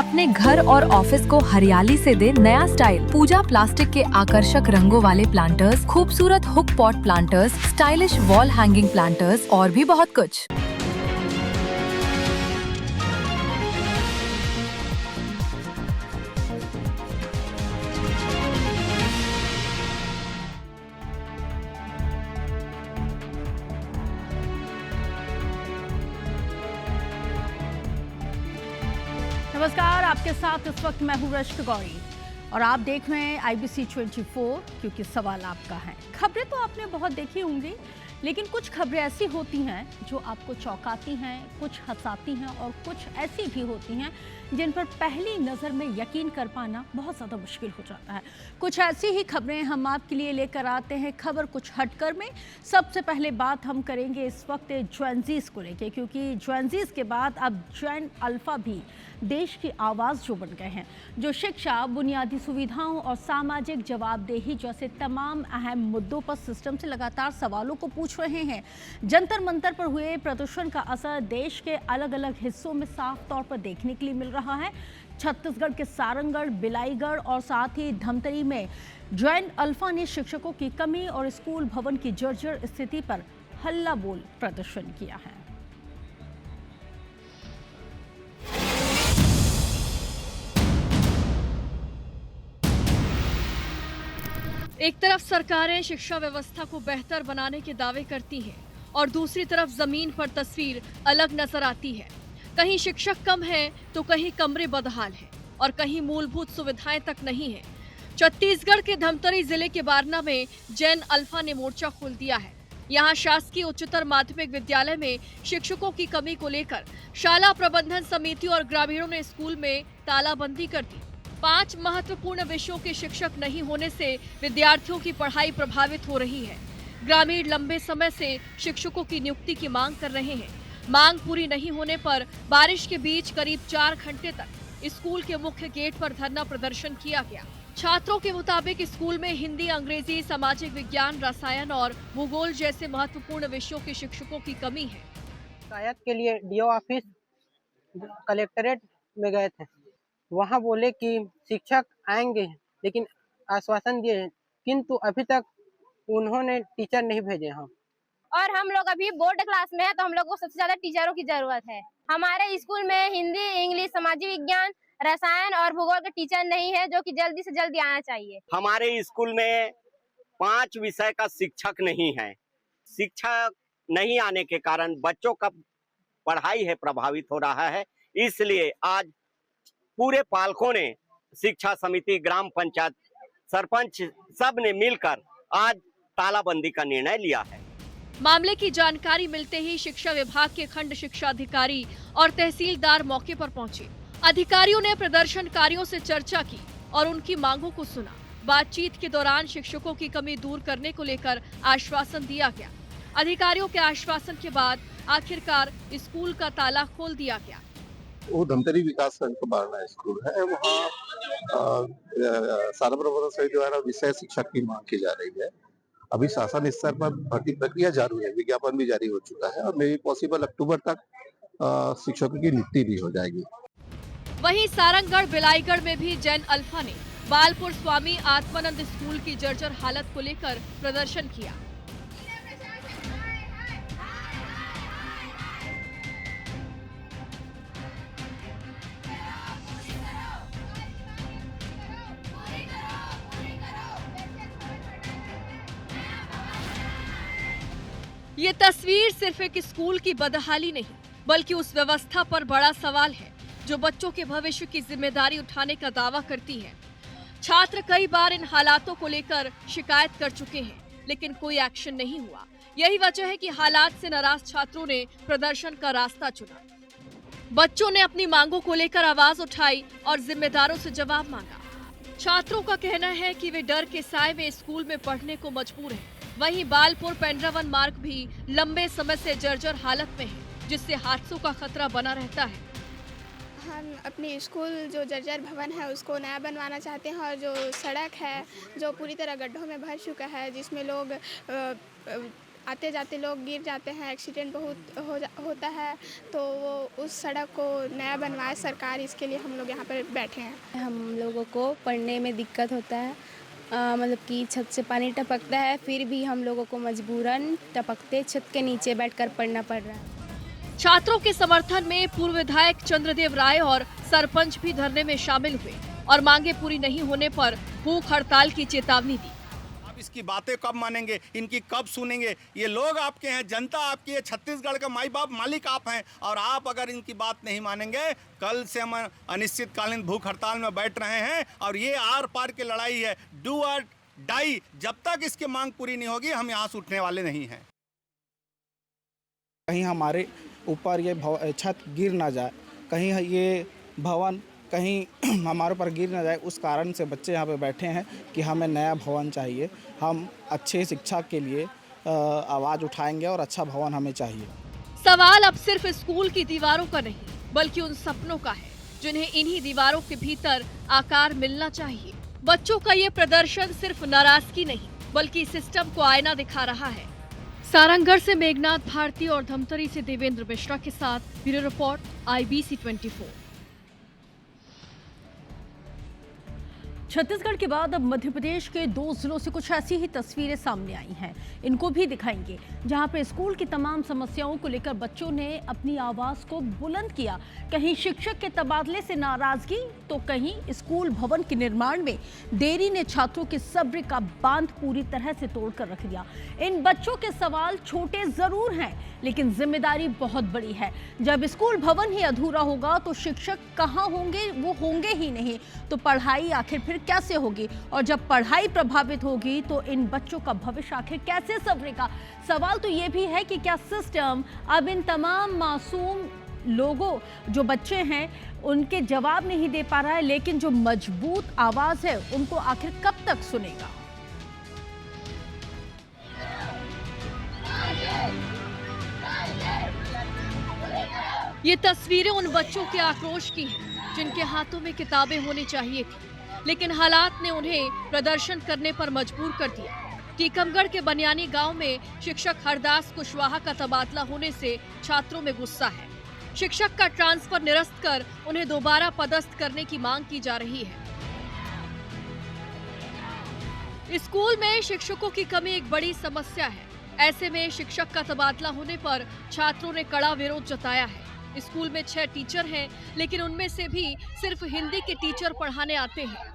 अपने घर और ऑफिस को हरियाली से दे नया स्टाइल। पूजा प्लास्टिक के आकर्षक रंगों वाले प्लांटर्स, खूबसूरत hook pot planters, stylish wall hanging planters और भी बहुत कुछ। नमस्कार, आपके साथ इस वक्त मैं हूं रश्क गौरी और आप देख रहे हैं IBC 24, क्योंकि सवाल आपका है। खबरें तो आपने बहुत देखी होंगी, लेकिन कुछ खबरें ऐसी होती हैं जो आपको चौंकाती हैं, कुछ हंसाती हैं और कुछ ऐसी भी होती हैं जिन पर पहली नज़र में यकीन कर पाना बहुत ज़्यादा मुश्किल हो जाता है। कुछ ऐसी ही खबरें हम आपके लिए लेकर आते हैं, खबर कुछ हटकर में। सबसे पहले बात हम करेंगे इस वक्त जेनज़ीज़ को लेके, क्योंकि जेनज़ीज़ के बाद अब जेन अल्फ़ा भी देश की आवाज़ जो बन गए हैं, जो शिक्षा, बुनियादी सुविधाओं और सामाजिक जवाबदेही जैसे तमाम अहम मुद्दों पर सिस्टम से लगातार सवालों को पूछ रहे हैं। जंतर मंतर पर हुए प्रदर्शन का असर देश के अलग अलग हिस्सों में साफ तौर पर देखने के लिए मिल रहा है। छत्तीसगढ़ के सारंगढ़, बिलाईगढ़ और साथ ही धमतरी में जेन अल्फ़ा ने शिक्षकों की कमी और स्कूल भवन की जर्जर स्थिति पर हल्ला बोल प्रदर्शन किया है। एक तरफ सरकारें शिक्षा व्यवस्था को बेहतर बनाने के दावे करती हैं और दूसरी तरफ जमीन पर तस्वीर अलग नजर आती है। कहीं शिक्षक कम है तो कहीं कमरे बदहाल है और कहीं मूलभूत सुविधाएं तक नहीं है। छत्तीसगढ़ के धमतरी जिले के बारना में जेन अल्फ़ा ने मोर्चा खोल दिया है। यहाँ शासकीय उच्चतर माध्यमिक विद्यालय में शिक्षकों की कमी को लेकर शाला प्रबंधन समिति और ग्रामीणों ने स्कूल में तालाबंदी कर दी। 5 महत्वपूर्ण विषयों के शिक्षक नहीं होने से विद्यार्थियों की पढ़ाई प्रभावित हो रही है। ग्रामीण लंबे समय से शिक्षकों की नियुक्ति की मांग कर रहे हैं। मांग पूरी नहीं होने पर बारिश के बीच करीब 4 घंटे तक स्कूल के मुख्य गेट पर धरना प्रदर्शन किया गया। छात्रों के मुताबिक स्कूल में हिंदी, अंग्रेजी, सामाजिक विज्ञान, रसायन और भूगोल जैसे महत्वपूर्ण विषयों के शिक्षकों की कमी है। शिकायत के लिए DO ऑफिस, कलेक्ट्रेट में गए थे। वहाँ बोले कि शिक्षक आएंगे, लेकिन आश्वासन दिए हैं, किंतु अभी तक उन्होंने टीचर नहीं भेजे हैं। और हम लोग अभी बोर्ड क्लास में है, तो हम लोग को सबसे ज्यादा टीचरों की जरूरत है। हमारे स्कूल में हिंदी, इंग्लिश, सामाजिक विज्ञान, रसायन और भूगोल के टीचर नहीं है, जो कि जल्दी से जल्दी आना चाहिए। हमारे स्कूल में 5 विषय का शिक्षक नहीं है। शिक्षक नहीं आने के कारण बच्चों का पढ़ाई है प्रभावित हो रहा है। इसलिए आज पूरे पालकों ने, शिक्षा समिति, ग्राम पंचायत, सरपंच सब ने मिलकर आज तालाबंदी का निर्णय लिया है। मामले की जानकारी मिलते ही शिक्षा विभाग के खंड शिक्षा अधिकारी और तहसीलदार मौके पर पहुंचे। अधिकारियों ने प्रदर्शनकारियों से चर्चा की और उनकी मांगों को सुना। बातचीत के दौरान शिक्षकों की कमी दूर करने को लेकर आश्वासन दिया गया। अधिकारियों के आश्वासन के बाद आखिरकार स्कूल का ताला खोल दिया गया। वो धमतरी विकास खंड का बारना स्कूल है, वहाँ शाला प्रबंधन समिति द्वारा विषय शिक्षक की मांग की जा रही है। अभी शासन स्तर पर भर्ती प्रक्रिया जारी है, विज्ञापन भी जारी हो चुका है और मे बी पॉसिबल अक्टूबर तक शिक्षकों की नियुक्ति भी हो जाएगी। वहीं सारंगढ़, बिलाईगढ़ में भी जेन अल्फ़ा ने बालपुर स्वामी आत्मानंद स्कूल की जर्जर हालत को लेकर प्रदर्शन किया। ये तस्वीर सिर्फ एक स्कूल की बदहाली नहीं, बल्कि उस व्यवस्था पर बड़ा सवाल है जो बच्चों के भविष्य की जिम्मेदारी उठाने का दावा करती है। छात्र कई बार इन हालातों को लेकर शिकायत कर चुके हैं, लेकिन कोई एक्शन नहीं हुआ। यही वजह है कि हालात से नाराज छात्रों ने प्रदर्शन का रास्ता चुना। बच्चों ने अपनी मांगों को लेकर आवाज उठाई और जिम्मेदारों से जवाब मांगा। छात्रों का कहना है कि वे डर के साए में स्कूल में पढ़ने को मजबूर हैं। वहीं बालपुर पेंड्रावन मार्ग भी लंबे समय से जर्जर हालत में है, जिससे हादसों का खतरा बना रहता है। हम अपनी स्कूल जो जर्जर भवन है उसको नया बनवाना चाहते हैं, और जो सड़क है जो पूरी तरह गड्ढों में भर चुका है, जिसमें लोग आते जाते लोग गिर जाते हैं, एक्सीडेंट बहुत होता है, तो वो उस सड़क को नया बनवाए सरकार, इसके लिए हम लोग यहाँ पर बैठे हैं। हम लोगों को पढ़ने में दिक्कत होता है, मतलब कि छत से पानी टपकता है, फिर भी हम लोगों को मजबूरन टपकते छत के नीचे बैठकर पढ़ना पड़ रहा है। छात्रों के समर्थन में पूर्व विधायक चंद्रदेव राय और सरपंच भी धरने में शामिल हुए और मांगे पूरी नहीं होने पर भूख हड़ताल की चेतावनी दी। आप इसकी बातें कब मानेंगे, इनकी कब सुनेंगे? ये लोग आपके हैं, जनता आपकी है, छत्तीसगढ़ का माई बाप मालिक आप हैं, और आप अगर इनकी बात नहीं मानेंगे, कल से हम अनिश्चितकालीन भूख हड़ताल में बैठ रहे हैं। और ये आर पार की लड़ाई है, डू और डाई। जब तक इसकी मांग पूरी नहीं होगी हम यहाँ से उठने वाले नहीं हैं। कहीं हमारे ऊपर ये छत गिर ना जाए, कहीं ये भवन कहीं हमारे ऊपर गिर ना जाए, उस कारण से बच्चे यहाँ पे बैठे हैं कि हमें नया भवन चाहिए। हम अच्छे शिक्षा के लिए आवाज़ उठाएंगे और अच्छा भवन हमें चाहिए। सवाल अब सिर्फ स्कूल की दीवारों का नहीं, बल्कि उन सपनों का है जिन्हें इन्हीं दीवारों के भीतर आकार मिलना चाहिए। बच्चों का ये प्रदर्शन सिर्फ नाराजगी नहीं, बल्कि सिस्टम को आईना दिखा रहा है। सारंगढ़ से मेघनाथ भारती और धमतरी से देवेंद्र मिश्रा के साथ ब्यूरो रिपोर्ट IBC 24। छत्तीसगढ़ के बाद अब मध्य प्रदेश के 2 जिलों से कुछ ऐसी ही तस्वीरें सामने आई हैं। इनको भी दिखाएंगे, जहां पर स्कूल की तमाम समस्याओं को लेकर बच्चों ने अपनी आवाज को बुलंद किया। कहीं शिक्षक के तबादले से नाराजगी, तो कहीं स्कूल भवन के निर्माण में देरी ने छात्रों के सब्र का बांध पूरी तरह से तोड़कर रख दिया। इन बच्चों के सवाल छोटे जरूर हैं, लेकिन जिम्मेदारी बहुत बड़ी है। जब स्कूल भवन ही अधूरा होगा तो शिक्षक कहाँ होंगे? वो होंगे ही नहीं, तो पढ़ाई आखिर फिर कैसे होगी? और जब पढ़ाई प्रभावित होगी तो इन बच्चों का भविष्य आखिर कैसे संवरेगा? सवाल तो ये भी है कि क्या सिस्टम अब इन तमाम मासूम लोगों, जो बच्चे हैं, उनके जवाब नहीं दे पा रहा है, लेकिन जो मजबूत आवाज है उनको आखिर कब तक सुनेगा? ये तस्वीरें उन बच्चों के आक्रोश की हैं जिनके हाथों में किताबें होनी चाहिए थी, लेकिन हालात ने उन्हें प्रदर्शन करने पर मजबूर कर दिया। टीकमगढ़ के बनियानी गांव में शिक्षक हरदास कुशवाहा का तबादला होने से छात्रों में गुस्सा है। शिक्षक का ट्रांसफर निरस्त कर उन्हें दोबारा पदस्थ करने की मांग की जा रही है। स्कूल में शिक्षकों की कमी एक बड़ी समस्या है। ऐसे में शिक्षक का तबादला होने पर छात्रों ने कड़ा विरोध जताया है। स्कूल में 6 टीचर हैं, लेकिन उनमें से भी सिर्फ हिंदी के टीचर पढ़ाने आते हैं।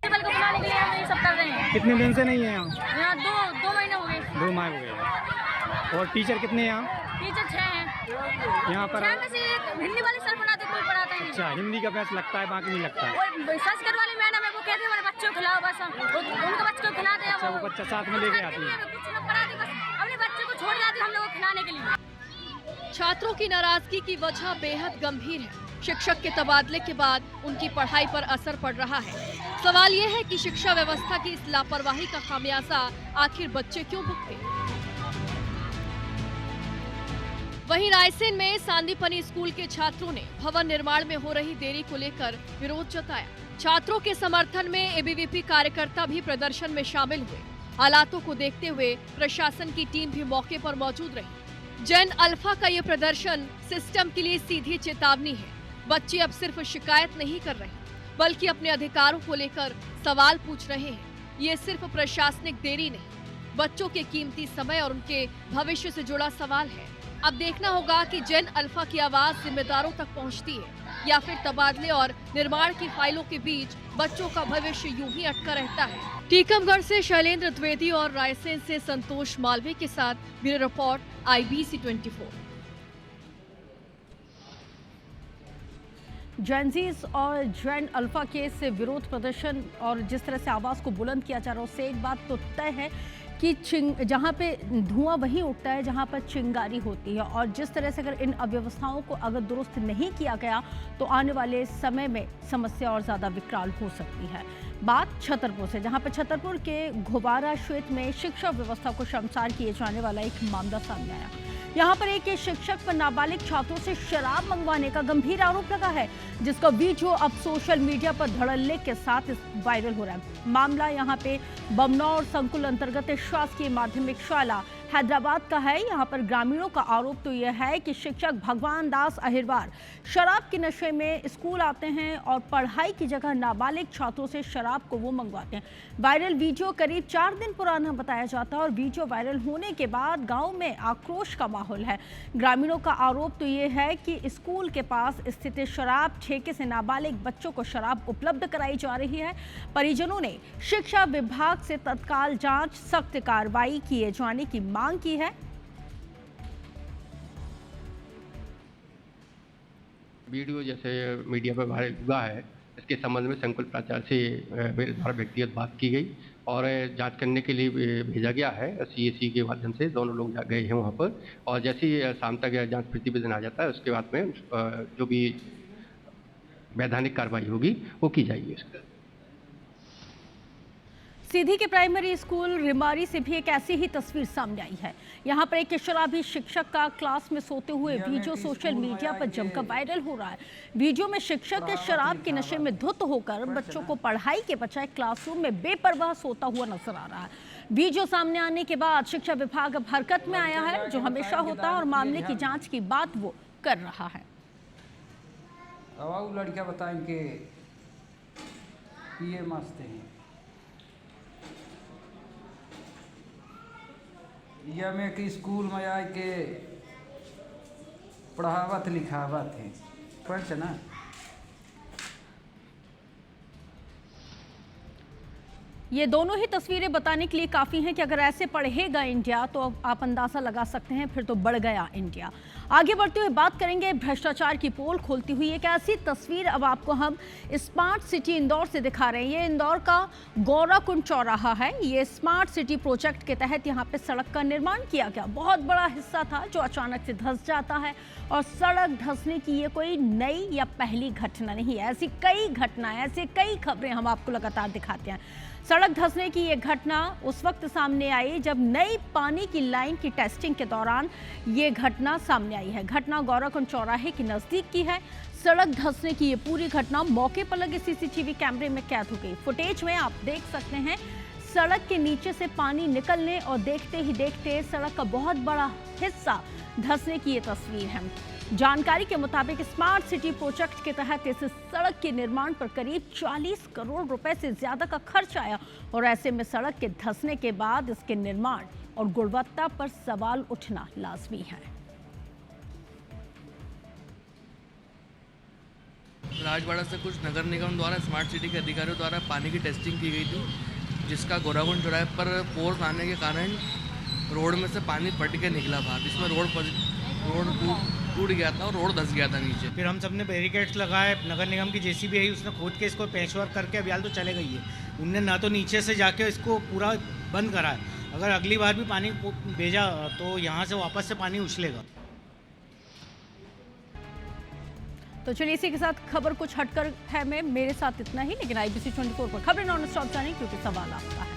सब कर रहे हैं। कितने दिन से नहीं है यहाँ? यहाँ 2 महीने हो गए। 2 महीने हो गए। और टीचर कितने हैं यहाँ? टीचर 6 हैं। यहाँ पर हिंदी वाले सर पढ़ाते, कोई पढ़ाता नहीं। अच्छा, हिंदी का पैसा लगता है, बाकी नहीं लगता है। और संस्कृत वाली मैडम है, वो कहते हैं बच्चों को खिलाओ, बस उनके बच्चों को खिलाते हैं। अच्छा, वो बच्चा साथ में लेके आती है। कुछ लोग पढ़ाते, बस अपने बच्चे को छोड़ जाते हम लोग को खिलाने के लिए। छात्रों की नाराजगी की वजह बेहद गंभीर है। शिक्षक के तबादले के बाद उनकी पढ़ाई पर असर पड़ रहा है। सवाल ये है कि शिक्षा व्यवस्था की इस लापरवाही का खामियाजा आखिर बच्चे क्यों भुगते? वहीं रायसेन में सांदीपनी स्कूल के छात्रों ने भवन निर्माण में हो रही देरी को लेकर विरोध जताया। छात्रों के समर्थन में ABVP कार्यकर्ता भी प्रदर्शन में शामिल हुए। हालातों को देखते हुए प्रशासन की टीम भी मौके पर मौजूद रही। जेन अल्फा का ये प्रदर्शन सिस्टम के लिए सीधी चेतावनी है। बच्चे अब सिर्फ शिकायत नहीं कर रहे, बल्कि अपने अधिकारों को लेकर सवाल पूछ रहे हैं। ये सिर्फ प्रशासनिक देरी नहीं, बच्चों के कीमती समय और उनके भविष्य से जुड़ा सवाल है। अब देखना होगा कि जेन अल्फा की आवाज जिम्मेदारों तक पहुंचती है या फिर तबादले और निर्माण की फाइलों के बीच बच्चों का भविष्य यूं ही अटका रहता है। टीकमगढ़ से शैलेंद्र द्विवेदी और रायसेन से संतोष मालवीय के साथ ब्यूरो रिपोर्ट IBC 24। जेनजीज और जेन अल्फा के से विरोध प्रदर्शन और जिस तरह से आवाज़ को बुलंद किया जा रहा है, उससे एक बात तो तय है कि जहाँ पे धुआं वहीं उठता है जहाँ पर चिंगारी होती है। और जिस तरह से अगर इन अव्यवस्थाओं को अगर दुरुस्त नहीं किया गया तो आने वाले समय में समस्या और ज़्यादा विकराल हो सकती है। बात छतरपुर से, जहाँ पर छतरपुर के घुबारा क्षेत्र में शिक्षा व्यवस्था को शर्मसार किए जाने वाला एक मामला सामने आया। यहाँ पर एक शिक्षक पर नाबालिग छात्रों से शराब मंगवाने का गंभीर आरोप लगा है, जिसका वीडियो अब सोशल मीडिया पर धड़ल्ले के साथ वायरल हो रहा है। मामला यहाँ पे बमनौर संकुल अंतर्गत शासकीय माध्यमिक शाला हैदराबाद का है। यहाँ पर ग्रामीणों का आरोप तो यह है कि शिक्षक भगवान दास अहिरवार शराब के नशे में स्कूल आते हैं और पढ़ाई की जगह नाबालिग छात्रों से शराब को वो मंगवाते हैं। वायरल वीडियो करीब 4 दिन पुराना बताया जाता है और वीडियो वायरल होने के बाद गांव में आक्रोश का माहौल है। ग्रामीणों का आरोप तो ये है कि स्कूल के पास स्थित शराब ठेके से नाबालिग बच्चों को शराब उपलब्ध कराई जा रही है। परिजनों ने शिक्षा विभाग से तत्काल जांच, सख्त कार्रवाई किए जाने की मांग की है। वीडियो जैसे मीडिया पर वायरल हुआ है, इसके संबंध में संकुल प्राचार्य से मेरे द्वारा व्यक्तिगत बात की गई और जांच करने के लिए भेजा गया है। CAC के माध्यम से दोनों लोग गए हैं वहां पर, और जैसे ही शाम तक जांच प्रतिवेदन आ जाता है उसके बाद में जो भी वैधानिक कार्रवाई होगी वो की जाएगी। सीधी के प्राइमरी स्कूल रिमारी से भी एक ऐसी ही तस्वीर सामने आई है। यहाँ पर एक शराबी शिक्षक का क्लास में सोते हुए वीडियो सोशल मीडिया पर जमकर वायरल हो रहा है। वीडियो में शिक्षक के शराब के नशे में धुत होकर बच्चों को पढ़ाई के बजाय क्लासरूम में बेपरवाह सोता हुआ नजर आ रहा है। वीडियो सामने आने के बाद शिक्षा विभाग अब हरकत में आया है, जो हमेशा होता है, और मामले की जाँच की बात वो कर रहा है। लड़कियां बताएं कि पिए मस्त हैं, या में कि स्कूल में आए के पढ़ावत लिखावत है पढ़ ना। ये दोनों ही तस्वीरें बताने के लिए काफ़ी हैं कि अगर ऐसे पढ़ेगा इंडिया तो आप अंदाज़ा लगा सकते हैं फिर तो बढ़ गया इंडिया। आगे बढ़ते हुए बात करेंगे भ्रष्टाचार की पोल खोलती हुई एक ऐसी तस्वीर अब आपको हम स्मार्ट सिटी इंदौर से दिखा रहे हैं। ये इंदौर का गौराकुंड चौराहा है। ये स्मार्ट सिटी प्रोजेक्ट के तहत यहाँ पे सड़क का निर्माण किया गया। बहुत बड़ा हिस्सा था जो अचानक से धंस जाता है, और सड़क धंसने की ये कोई नई या पहली घटना नहीं है। ऐसी कई घटनाएं, ऐसी कई खबरें हम आपको लगातार दिखाते हैं। सड़क धंसने की ये घटना उस वक्त सामने आई जब नई पानी की लाइन की टेस्टिंग के दौरान ये घटना सामने आई है। घटना गौराकुंड चौराहे के नज़दीक की है। सड़क धंसने की ये पूरी घटना मौके पर लगे CCTV कैमरे में कैद हो गई। फुटेज में आप देख सकते हैं सड़क के नीचे से पानी निकलने और देखते ही देखते सड़क का बहुत बड़ा हिस्सा धंसने की ये तस्वीर है। जानकारी के मुताबिक स्मार्ट सिटी प्रोजेक्ट के तहत इस सड़क के निर्माण पर करीब 40 करोड़ रुपए से ज्यादा का खर्च आया, और ऐसे में सड़क के धंसने के बाद इसके निर्माण और गुणवत्ता पर सवाल उठना लाजमी है। राजवाड़ा से कुछ नगर निगम द्वारा स्मार्ट सिटी के अधिकारियों द्वारा पानी की टेस्टिंग की गई थी, जिसका गौराकुंड चौराहे पर फोर्स आने के कारण रोड में से पानी फट के निकला बाहर, जिसमें रोड टूट गया था और रोड धंस गया था नीचे। फिर हम सब ने बैरिकेड्स लगाए, नगर निगम की JCB है, उसने खोद के इसको पैचवर्क करके अभी तो चले गई है। उनने ना तो नीचे से जाके इसको पूरा बंद करा है, अगर अगली बार भी पानी भेजा तो यहाँ से वापस से पानी उछलेगा। तो चलिए इसी के साथ खबर कुछ हटकर है मेरे साथ इतना ही, लेकिन IBC 24 पर खबरें नॉन स्टॉप जाने क्योंकि सवाल आपका है।